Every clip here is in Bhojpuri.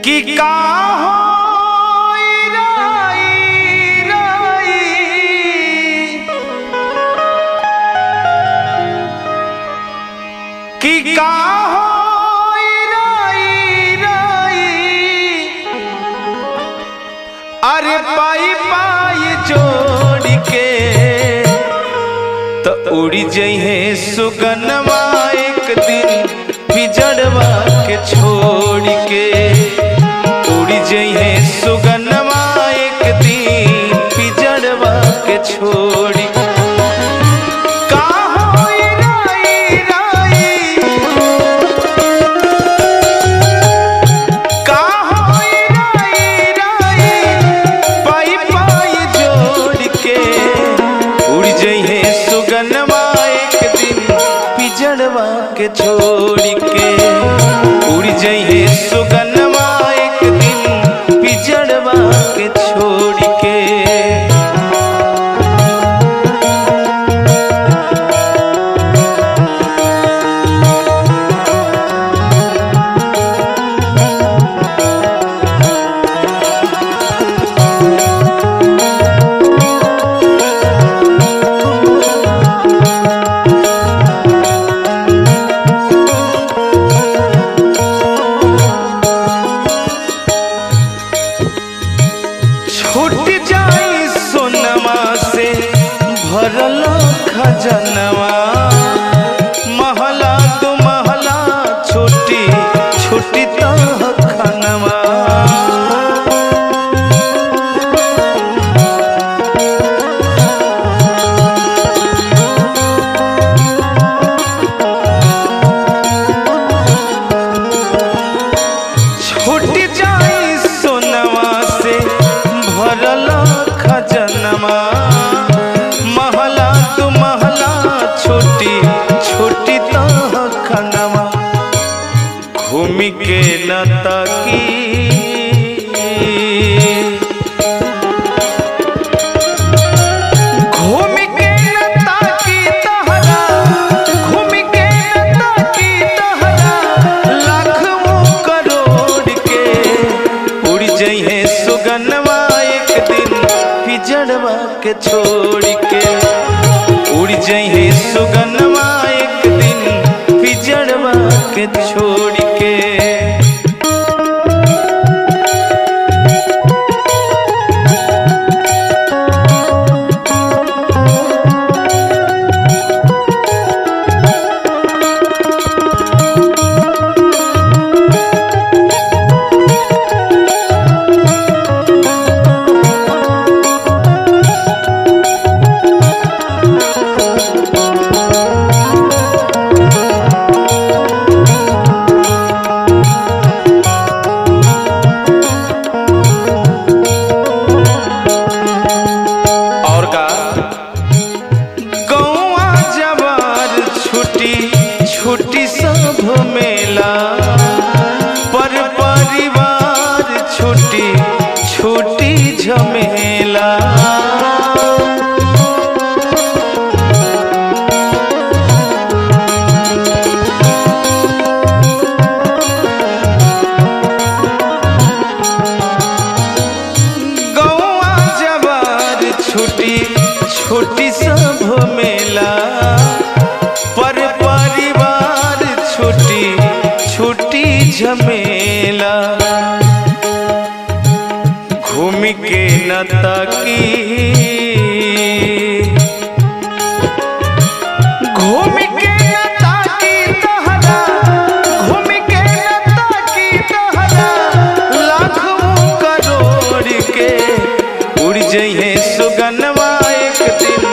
कि का होई राई राई कि का होई राई राई अरे पाई पाई जोड़ के तो उड़ी जइहे सुगनमा एक दिन पिजड़वा के छोड़ के उड़ी जइहे सुगनमा एक दिन पिजड़वा के छोड़ के का होई राई राई का होई राई राई पाई पाई जोड़ के उड़ जइहे सुगनमा एक दिन पिजड़वा के छोड़ के उड़ जइहे सुगनमा एक दिन पिजड़वा के छोड़ के छूट जाई सोनमा से भरल खजनवा महला दो महला छोटी छोटी तह खनवा छूट जाई सोनमा से भरल खजनमा महला दो महला छोटी छोटी तह खनवा घूमि के न ताकी घूमि के न ताकी तहरा घूमि के न ताकी तहरा लाखों करोड़ के उड़ जइहे सुगनमा एक दिन पिजड़वा के छोड़ के उड़ जइहे सुगनमा एक दिन पिजड़वा के छोड़ के और का गौआ जवार छुट्टी छुट्टी सब मेला पर परिवार छुट्टी छुट्टी झमेला गौआ जवार छुट्टी छुट्टी सब मेला पर परिवार छुट्टी छुट्टी झमेला घूम के न ताकी घूम के न ताकी तहरा घूम के न ताकी तहरा लाखों करोड़ के उड़ जइहे सुगनमा एक दिन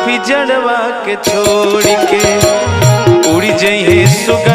पिजड़वा के छोड़ के उड़ जइहे सुगनमा